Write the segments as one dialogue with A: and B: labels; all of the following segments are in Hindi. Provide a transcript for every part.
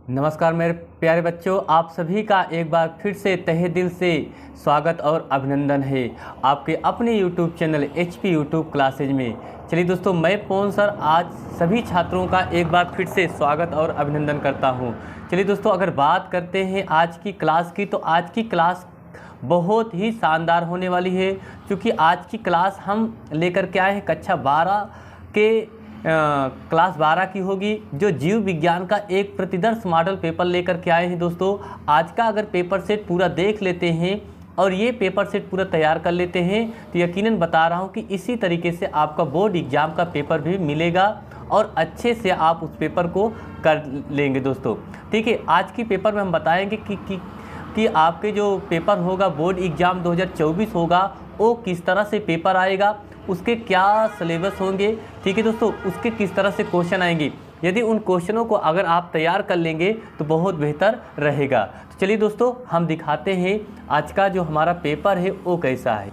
A: नमस्कार मेरे प्यारे बच्चों, आप सभी का एक बार फिर से तहे दिल से स्वागत और अभिनंदन है आपके अपने YouTube channel HP YouTube classes में। चलिए दोस्तों, मैं पवन सर आज सभी छात्रों का एक बार फिर से स्वागत और अभिनंदन करता हूं। चलिए दोस्तों, अगर बात करते हैं आज की क्लास की, तो आज की क्लास बहुत ही शानदार होने वाली है, क्योंकि आज की क्लास हम लेकर के आए हैं कक्षा 12 के क्लास 12 की होगी, जो जीव विज्ञान का एक प्रतिदर्श मॉडल पेपर लेकर के आए हैं। दोस्तों, आज का अगर पेपर सेट पूरा देख लेते हैं और ये पेपर सेट पूरा तैयार कर लेते हैं तो यकीनन बता रहा हूँ कि इसी तरीके से आपका बोर्ड एग्ज़ाम का पेपर भी मिलेगा और अच्छे से आप उस पेपर को कर लेंगे। दोस्तों ठीक है, आज की पेपर में हम बताएंगे कि आपके जो पेपर होगा बोर्ड एग्ज़ाम 2024 होगा, वो किस तरह से पेपर आएगा, उसके क्या सिलेबस होंगे। ठीक है दोस्तों, उसके किस तरह से क्वेश्चन आएंगे। यदि उन क्वेश्चनों को अगर आप तैयार कर लेंगे तो बहुत बेहतर रहेगा। तो चलिए दोस्तों, हम दिखाते हैं आज का जो हमारा पेपर है वो कैसा है।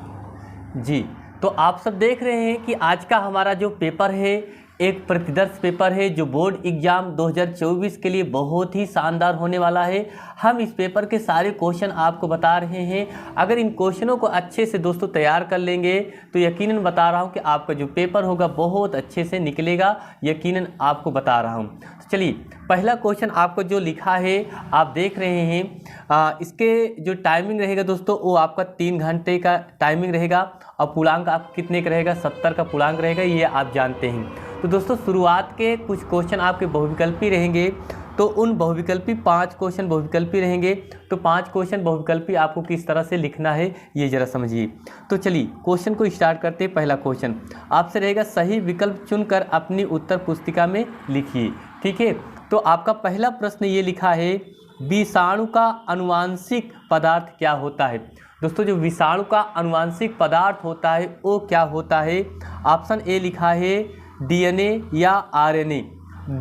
A: जी, तो आप सब देख रहे हैं कि आज का हमारा जो पेपर है एक प्रतिदर्श पेपर है, जो बोर्ड एग्ज़ाम 2024 के लिए बहुत ही शानदार होने वाला है। हम इस पेपर के सारे क्वेश्चन आपको बता रहे हैं। अगर इन क्वेश्चनों को अच्छे से दोस्तों तैयार कर लेंगे तो यकीनन बता रहा हूं कि आपका जो पेपर होगा बहुत अच्छे से निकलेगा, यकीनन आपको बता रहा हूं। तो चलिए, पहला क्वेश्चन आपको जो लिखा है आप देख रहे हैं, इसके जो टाइमिंग रहेगा दोस्तों वो आपका 3 घंटे का टाइमिंग रहेगा और पूर्णांक आप कितने का रहेगा, 70 का पूर्णांक रहेगा, ये आप जानते हैं। तो दोस्तों, शुरुआत के कुछ क्वेश्चन आपके बहुविकल्पी रहेंगे, तो उन बहुविकल्पी 5 क्वेश्चन बहुविकल्पी रहेंगे। तो 5 क्वेश्चन बहुविकल्पी आपको किस तरह से लिखना है ये ज़रा समझिए। तो चलिए क्वेश्चन को स्टार्ट करते हैं। पहला क्वेश्चन आपसे रहेगा, सही विकल्प चुनकर अपनी उत्तर पुस्तिका में लिखिए। ठीक है, तो आपका पहला प्रश्न ये लिखा है, विषाणु का आनुवांशिक पदार्थ क्या होता है। दोस्तों, जो विषाणु का आनुवांशिक पदार्थ होता है वो क्या होता है। ऑप्शन ए लिखा है डीएनए या आरएनए।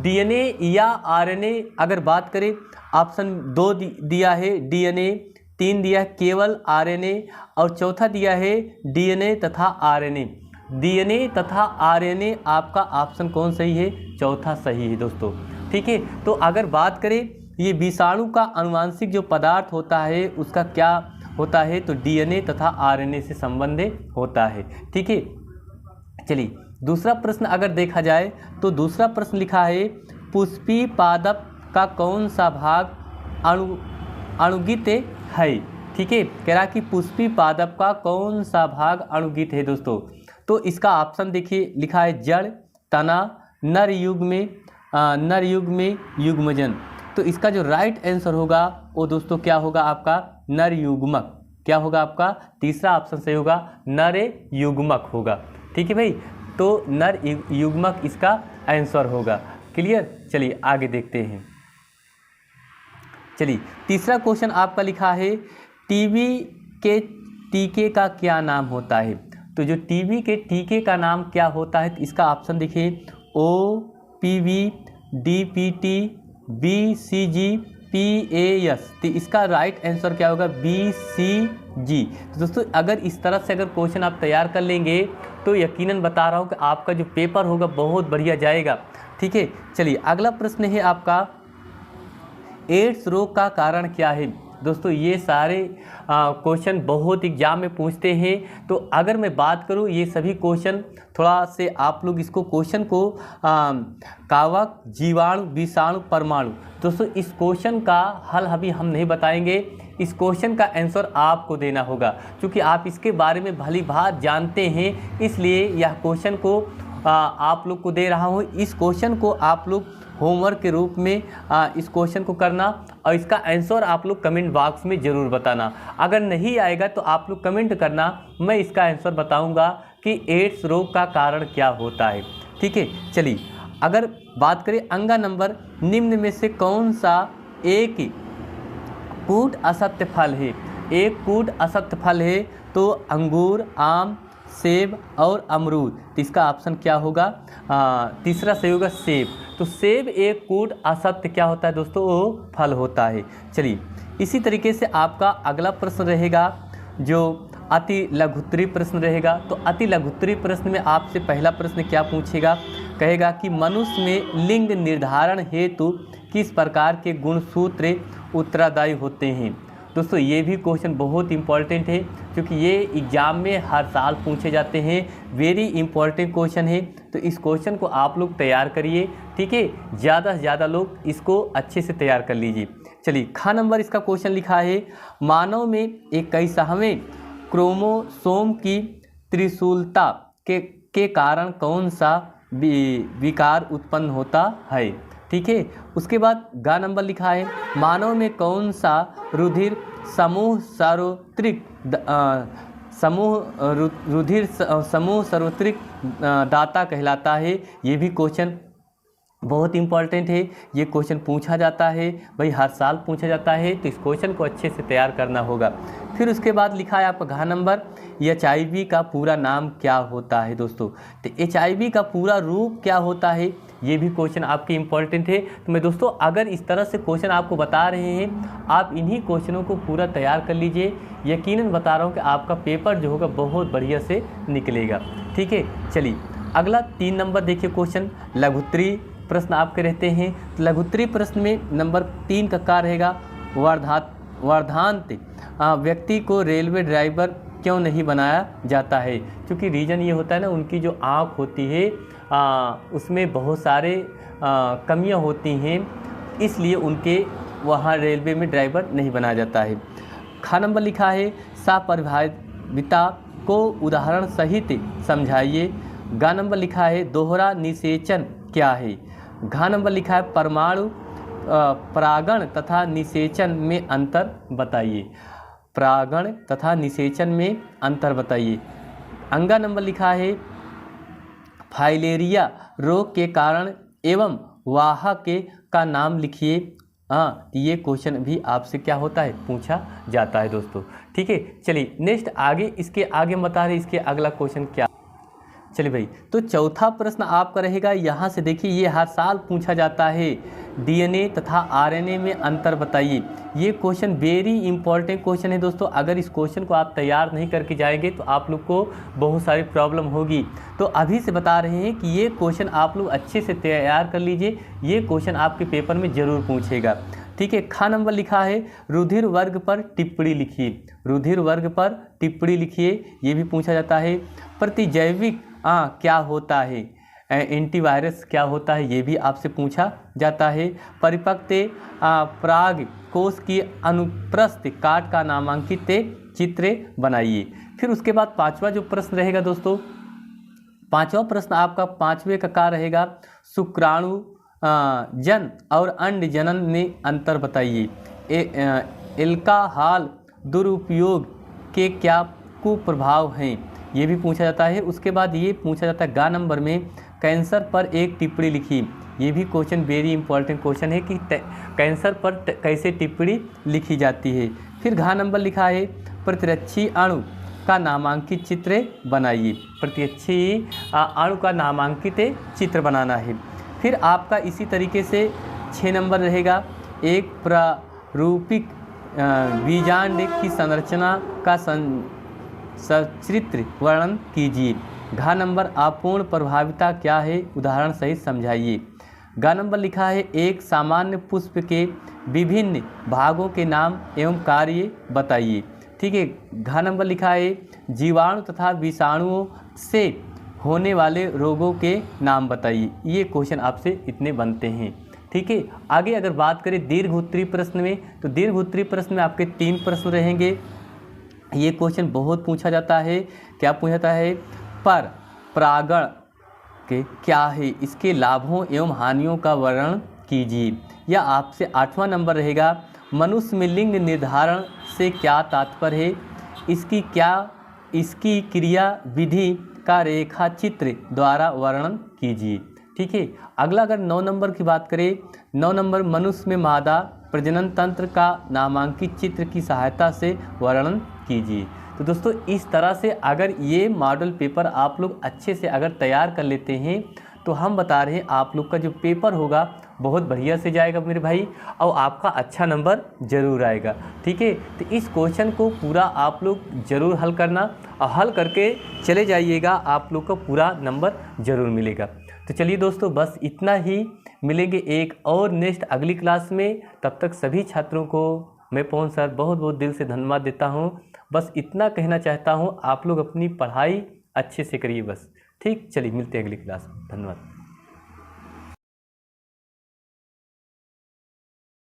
A: डीएनए या आरएनए अगर बात करें, ऑप्शन 2 दिया है डीएनए, 3 दिया है केवल आरएनए और चौथा दिया है डीएनए तथा आरएनए। डीएनए तथा आरएनए आपका ऑप्शन कौन सही है, चौथा सही है दोस्तों। ठीक है, तो अगर बात करें ये विषाणु का आनुवांशिक जो पदार्थ होता है उसका क्या होता है, तो डीएनए तथा आरएनए से संबंधित होता है। ठीक है, चलिए दूसरा प्रश्न अगर देखा जाए तो दूसरा प्रश्न लिखा है, पुष्पी पादप का कौन सा भाग अणुगित है। ठीक है, कह रहा कि पुष्पी पादप का कौन सा भाग अणुगित है दोस्तों। तो इसका ऑप्शन देखिए, लिखा है जड़, तना, नर युग में युग्मजन। तो इसका जो राइट आंसर होगा वो दोस्तों क्या होगा आपका, नर युग्मक। क्या होगा आपका, तीसरा ऑप्शन सही होगा, नर युग्मक होगा। ठीक है भाई, तो नर युग्मक इसका आंसर होगा। क्लियर, चलिए आगे देखते हैं। चलिए तीसरा क्वेश्चन आपका लिखा है, टीबी के टीके का क्या नाम होता है। तो जो टीबी के टीके का नाम क्या होता है, तो इसका ऑप्शन देखिए, OPV, DPT, BCG, PAS। तो इसका राइट आंसर क्या होगा, BCG। तो दोस्तों, अगर इस तरह से अगर क्वेश्चन आप तैयार कर लेंगे तो यकीनन बता रहा हूँ कि आपका जो पेपर होगा बहुत बढ़िया जाएगा। ठीक है, चलिए अगला प्रश्न है आपका, एड्स रोग का कारण क्या है। दोस्तों, ये सारे क्वेश्चन बहुत एग्जाम में पूछते हैं। तो अगर मैं बात करूँ, ये सभी क्वेश्चन थोड़ा से आप लोग इसको क्वेश्चन को कवक, जीवाणु, विषाणु, परमाणु। दोस्तों, इस क्वेश्चन का हल अभी हम नहीं बताएंगे, इस क्वेश्चन का आंसर आपको देना होगा, क्योंकि आप इसके बारे में भली भांति जानते हैं, इसलिए यह क्वेश्चन को आप लोग को दे रहा हूँ। इस क्वेश्चन को आप लोग होमवर्क के रूप में इस क्वेश्चन को करना और इसका आंसर आप लोग कमेंट बॉक्स में ज़रूर बताना। अगर नहीं आएगा तो आप लोग कमेंट करना, मैं इसका आंसर बताऊंगा कि एड्स रोग का कारण क्या होता है। ठीक है, चलिए अगर बात करें अंगा नंबर, निम्न में से कौन सा एक कूट असत्य फल है। एक कूट असत्य फल है तो अंगूर, आम, सेब और अमरूद। तो इसका ऑप्शन क्या होगा, तीसरा सही होगा सेब। तो सेब एक कूट असत्य क्या होता है दोस्तों, वो फल होता है। चलिए इसी तरीके से आपका अगला प्रश्न रहेगा, जो अति लघुत्तरीय प्रश्न रहेगा। तो अति लघुत्तरीय प्रश्न में आपसे पहला प्रश्न क्या पूछेगा, कहेगा कि मनुष्य में लिंग निर्धारण हेतु किस प्रकार के गुणसूत्र उत्तरदायी होते हैं। दोस्तों ये भी क्वेश्चन बहुत इंपॉर्टेंट है, क्योंकि ये एग्ज़ाम में हर साल पूछे जाते हैं। वेरी इंपॉर्टेंट क्वेश्चन है, तो इस क्वेश्चन को आप लोग तैयार करिए, ठीक है। ज़्यादा से ज़्यादा लोग इसको अच्छे से तैयार कर लीजिए। चलिए, ख नंबर इसका क्वेश्चन लिखा है, मानव में 21वें क्रोमोसोम की त्रिशूलता के कारण कौन सा विकार उत्पन्न होता है, ठीक है। उसके बाद ग नंबर लिखा है, मानव में कौन सा रुधिर समूह सार्वत्रिक दाता कहलाता है। ये भी क्वेश्चन बहुत इंपॉर्टेंट है, ये क्वेश्चन पूछा जाता है भाई, हर साल पूछा जाता है, तो इस क्वेश्चन को अच्छे से तैयार करना होगा। फिर उसके बाद लिखा है आपका घ नंबर, HIV का पूरा नाम क्या होता है। दोस्तों तो HIV का पूरा रूप क्या होता है, ये भी क्वेश्चन आपके इंपॉर्टेंट है। तो मैं दोस्तों अगर इस तरह से क्वेश्चन आपको बता रहे हैं, आप इन्हीं क्वेश्चनों को पूरा तैयार कर लीजिए। यकीनन बता रहा हूँ कि आपका पेपर जो होगा बहुत बढ़िया से निकलेगा, ठीक है। चलिए अगला 3 नंबर देखिए क्वेश्चन, लघुत्तरीय प्रश्न आपके रहते हैं। तो लघुत्तरीय प्रश्न में नंबर 3 का क्या रहेगा, वर्धांत व्यक्ति को रेलवे ड्राइवर क्यों नहीं बनाया जाता है। क्योंकि रीज़न ये होता है ना, उनकी जो आँख होती है उसमें बहुत सारे कमियां होती हैं, इसलिए उनके वहाँ रेलवे में ड्राइवर नहीं बनाया जाता है। ख नंबर लिखा है, सपरिभाषिता को उदाहरण सहित समझाइए। ग नंबर लिखा है, दोहरा निषेचन क्या है। घ नंबर लिखा है, परमाणु परागण तथा निषेचन में अंतर बताइए। परागण तथा निषेचन में अंतर बताइए। अंगा नंबर लिखा है, फाइलेरिया रोग के कारण एवं वाहक का नाम लिखिए। हाँ, ये क्वेश्चन भी आपसे क्या होता है, पूछा जाता है दोस्तों, ठीक है। चलिए नेक्स्ट आगे, इसके आगे हम बता रहे इसके अगला क्वेश्चन क्या। चलिए भाई, तो चौथा प्रश्न आपका रहेगा, यहाँ से देखिए ये हर साल पूछा जाता है, DNA तथा RNA में अंतर बताइए। ये क्वेश्चन वेरी इंपॉर्टेंट क्वेश्चन है दोस्तों। अगर इस क्वेश्चन को आप तैयार नहीं करके जाएंगे तो आप लोग को बहुत सारी प्रॉब्लम होगी। तो अभी से बता रहे हैं कि ये क्वेश्चन आप लोग अच्छे से तैयार कर लीजिए, ये क्वेश्चन आपके पेपर में ज़रूर पूछेगा, ठीक है। ख नंबर लिखा है, रुधिर वर्ग पर टिप्पणी लिखिए। रुधिर वर्ग पर टिप्पणी लिखिए, ये भी पूछा जाता है। प्रतिजैविक क्या होता है, एंटीवायरस क्या होता है, ये भी आपसे पूछा जाता है। परिपक्व पराग कोश की अनुप्रस्थ काट का नामांकित चित्र बनाइए। फिर उसके बाद 5वां जो प्रश्न रहेगा दोस्तों, 5वां प्रश्न आपका 5वें का क्या रहेगा, शुक्राणु जन और अंड जनन में अंतर बताइए। एल्कोहल दुरुपयोग के क्या कुप्रभाव हैं, ये भी पूछा जाता है। उसके बाद ये पूछा जाता है ग नंबर में, कैंसर पर एक टिप्पणी लिखी। ये भी क्वेश्चन वेरी इंपॉर्टेंट क्वेश्चन है कि कैंसर पर कैसे टिप्पणी लिखी जाती है। फिर घ नंबर लिखा है, प्रतिरक्षी अणु का नामांकित चित्र बनाइए। प्रतिरक्षी अणु का नामांकित चित्र बनाना है। फिर आपका इसी तरीके से 6 नंबर रहेगा, एक प्रारूपिक बीजांड की संरचना का सचित्र वर्णन कीजिए। घ नंबर, अपूर्ण प्रभाविता क्या है, उदाहरण सहित समझाइए। ग नंबर लिखा है, एक सामान्य पुष्प के विभिन्न भागों के नाम एवं कार्य बताइए, ठीक है। घ नंबर लिखा है, जीवाणु तथा विषाणुओं से होने वाले रोगों के नाम बताइए। ये क्वेश्चन आपसे इतने बनते हैं, ठीक है। आगे अगर बात करें दीर्घ उत्तरीय प्रश्न में, तो दीर्घ उत्तरीय प्रश्न में आपके 3 प्रश्न रहेंगे। ये क्वेश्चन बहुत पूछा जाता है। क्या पूछा जाता है, पर परागण के क्या है, इसके लाभों एवं हानियों का वर्णन कीजिए। या आपसे 8वां नंबर रहेगा, मनुष्य में लिंग निर्धारण से क्या तात्पर्य है, इसकी क्रिया विधि का रेखा चित्र द्वारा वर्णन कीजिए, ठीक है। अगला अगर 9 नंबर की बात करें, 9 नंबर, मनुष्य में मादा प्रजनन तंत्र का नामांकित चित्र की सहायता से वर्णन कीजिए। तो दोस्तों इस तरह से अगर ये मॉडल पेपर आप लोग अच्छे से अगर तैयार कर लेते हैं तो हम बता रहे हैं आप लोग का जो पेपर होगा बहुत बढ़िया से जाएगा मेरे भाई, और आपका अच्छा नंबर ज़रूर आएगा। ठीक है, तो इस क्वेश्चन को पूरा आप लोग ज़रूर हल करना, और हल करके चले जाइएगा, आप लोग को पूरा नंबर ज़रूर मिलेगा। तो चलिए दोस्तों, बस इतना ही, मिलेंगे एक और नेक्स्ट अगली क्लास में। तब तक सभी छात्रों को मैं पवन सर बहुत बहुत दिल से धन्यवाद देता हूँ। बस इतना कहना चाहता हूँ, आप लोग अपनी पढ़ाई अच्छे से करिए बस। ठीक, चलिए मिलते हैं अगली क्लास में। धन्यवाद।